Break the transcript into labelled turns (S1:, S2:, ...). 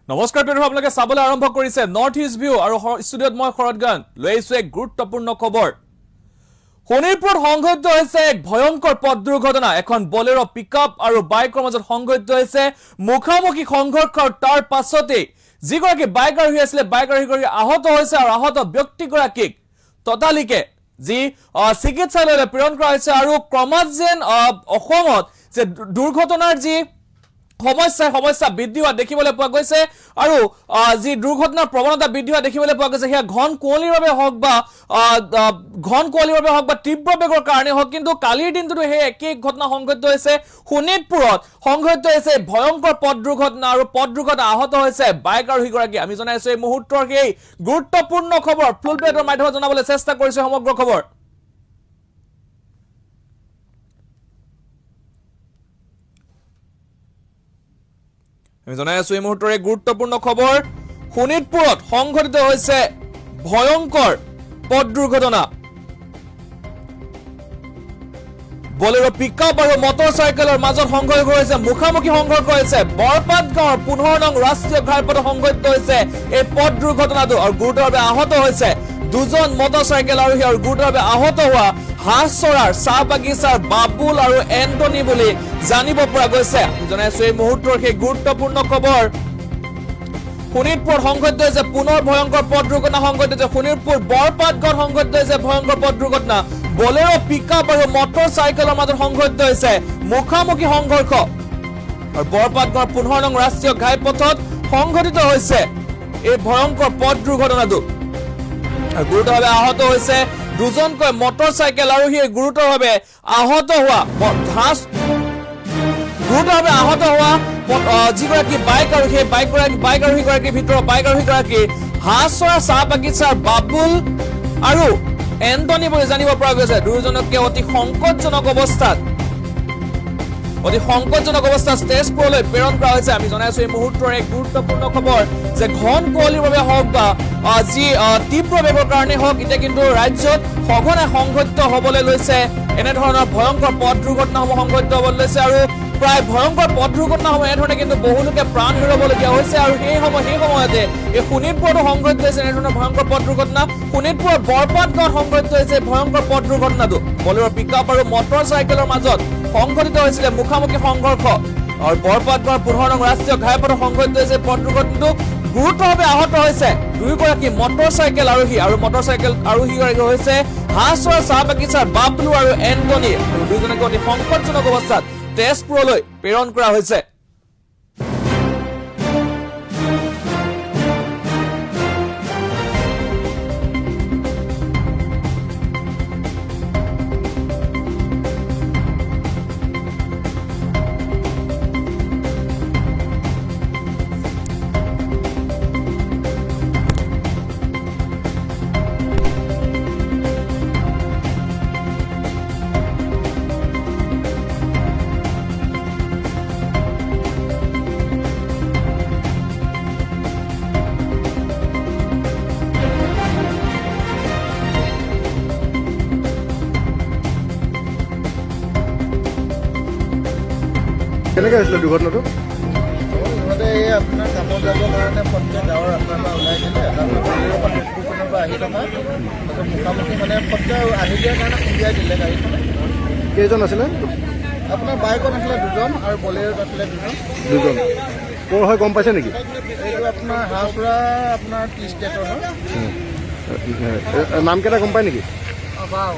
S1: নমস্কাৰ প্ৰিয় আপোনালোকে চাবলৈ আৰম্ভ কৰিছে নৰ্থ ইষ্ট ভিউ আৰু ষ্টুডিঅ'ত মই শৰৎগান লৈ আহিছো এক গুৰুত্বপূৰ্ণ খবৰ। শোণিতপুৰত সংঘটিত হৈছে এক ভয়ংকৰ পথ দুৰ্ঘটনা। এখন বলেৰো পিকআপ আৰু বাইকৰ মাজত সংঘটিত হৈছে মুখামুখি সংঘৰ্ষ। তাৰ পাছতে যিগৰাকী বাইক আৰোহী আছিলে বাইক আৰোহী আহত হৈছে আৰু আহত ব্যক্তিগৰাকীক ততালিকে যি চিকিৎসালয়লৈ প্ৰেৰণ কৰা হৈছে। আৰু ক্ৰমাৎ যেন অসমত যে দুৰ্ঘটনাৰ যি সমস্যা বৃদ্ধি হোৱা দেখিবলৈ পোৱা গৈছে আৰু যি দুৰ্ঘটনাৰ প্ৰৱণতা বৃদ্ধি হোৱা দেখিবলৈ পোৱা গৈছে সেয়া ঘন কুঁৱলীৰ বাবে হওক বা তীব্ৰ বেগৰ কাৰণে হওক। কিন্তু কালিৰ দিনটোতো সেই একেই ঘটনা সংঘটিত হৈছে শোণিতপুৰত সংঘটিত হৈছে ভয়ংকৰ পথ দুৰ্ঘটনা আৰু পথ দুৰ্ঘটনা আহত হৈছে বাইক আৰোহীগৰাকী। আমি জনাইছো এই মুহূৰ্তৰ সেই গুৰুত্বপূৰ্ণ খবৰ ফ্লুল প্লেটৰ মাধ্যমত জনাবলৈ চেষ্টা কৰিছে সমগ্ৰ খবৰ। আমি জনাই আছো এই মুহূৰ্তৰে গুৰুত্বপূৰ্ণ খবৰ। শোণিতপুৰত সংঘটিত হৈছে ভয়ংকৰ পথ দুৰ্ঘটনা। বলেৰো পিকআপ আৰু মটৰ চাইকেলৰ মাজত সংঘৰ্ষ হৈছে, মুখামুখি সংঘৰ্ষ হৈছে। বৰপাত গাঁৱৰ 15 নং ৰাষ্ট্ৰীয় ঘাইপথত সংঘটিত হৈছে এই পথ দুৰ্ঘটনাটো আৰু গুৰুতৰভাৱে আহত হৈছে দুজন মটৰ চাইকেল আৰোহী আৰু গুৰুতৰভাৱে আহত হোৱা হাঁহচৰাৰ চাহ বাগিচাৰ বাবুল আৰু এন্টনি বুলি জানিব পৰা গৈছে। জনাইছো এই মুহূৰ্তৰ সেই গুৰুত্বপূৰ্ণ খবৰ। শোণিতপুৰত সংঘটিত হৈছে পুনৰ ভয়ংকৰ পথ দুৰ্ঘটনা সংঘটিত হৈছে। শোণিতপুৰ বৰপাত গাঁৱত সংঘটিত হৈছে ভয়ংকৰ পথ দুৰ্ঘটনা। বলেৰো পিকআপ আৰু মটৰ চাইকেলৰ মাজত সংঘটিত হৈছে মুখামুখি সংঘৰ্ষ আৰু বৰপাত গাঁৱৰ 15 নং ৰাষ্ট্ৰীয় ঘাইপথত সংঘটিত হৈছে এই ভয়ংকৰ পথ দুৰ্ঘটনাটো। গুৰুতৰভাৱে আহত হৈছে দুজনকৈ মটৰ চাইকেল আৰোহীয়ে গুৰুতৰভাৱে আহত হোৱা যিগৰাকী বাইক আৰোহী সেই বাইক আৰোহীগৰাকীৰ ভিতৰত বাইক আৰোহীগৰাকী হাঁহচৰা চাহ বাগিচাৰ বাবুল আৰু এন্টনি বুলি জানিব পৰা গৈছে। দুয়োজনকে অতি সংকটজনক অৱস্থাত তেজপুৰলৈ প্ৰেৰণ কৰা হৈছে। আমি জনাইছো এই মুহূৰ্তৰ এক গুৰুত্বপূৰ্ণ খবৰ যে ঘন কুঁৱলীৰ বাবে হওক বা যি তীব্ৰ বেগৰ কাৰণে হওক এতিয়া কিন্তু ৰাজ্যত সঘনাই সংঘটিত হবলৈ লৈছে এনেধৰণৰ ভয়ংকৰ পথ দুৰ্ঘটনাসমূহ সংঘটিত হবলৈ লৈছে আৰু প্ৰায় ভয়ংকৰ পথ দুৰ্ঘটনাসমূহ এনেধৰণে কিন্তু বহুলোকে প্ৰাণ হেৰুৱাবলগীয়া হৈছে। আৰু সেই সময়তে এই শোণিতপুৰতো সংঘটিত হৈছে এনেধৰণৰ ভয়ংকৰ পথ দুৰ্ঘটনা। শোণিতপুৰৰ বৰপাত গাঁৱত সংঘটিত হৈছে ভয়ংকৰ পথ দুৰ্ঘটনাটো। বলেৰো পিকআপ আৰু মটৰ চাইকেলৰ মাজত সংঘটিত হৈছিলে মুখামুখি সংঘৰ্ষ আৰু বৰপাত গাঁৱৰ 15 নং ৰাষ্ট্ৰীয় ঘাইপথত সংঘটিত হৈছে পথ দুৰ্ঘটনাটো। গুৰুতৰভাৱে আহত হৈছে দুয়োগৰাকী মটৰ চাইকেল আৰোহী আৰু মটৰ চাইকেল আৰোহীগৰাকী হৈছে হাঁহচৰা চাহ বাগিচাৰ বাবলু আৰু এন্টনি। দুয়োজনকে অতি সংকটজনক অৱস্থাত তেজপুৰলৈ প্ৰেৰণ কৰা হৈছে।
S2: কেনেকৈ হৈছিলে দুৰ্ঘটনাটো?
S3: ইহঁতে এই আপোনাৰ কামত যাবৰ কাৰণে ফটকে গাঁৱৰ ৰাস্তাৰ পৰা ওলাই দিলে বলেৰৰ পৰা তেজপুৰখনৰ পৰা আহি থকা তাৰপিছত মুখামুখি মানে ফটকে আহি দিয়াৰ কাৰণে খুন্দিয়াই দিলে গাড়ীখনে।
S2: কেইজন আছিলে?
S3: আপোনাৰ বাইকত আছিলে দুজন আৰু বলেৰত আছিলে
S2: দুজন। ক'ৰ হয় গম পাইছে নেকি?
S3: এইটো আপোনাৰ হাঁহচৰা আপোনাৰ টি ষ্টেটৰ হয়।
S2: নামকেইটা গম পায় নেকি?
S3: বাও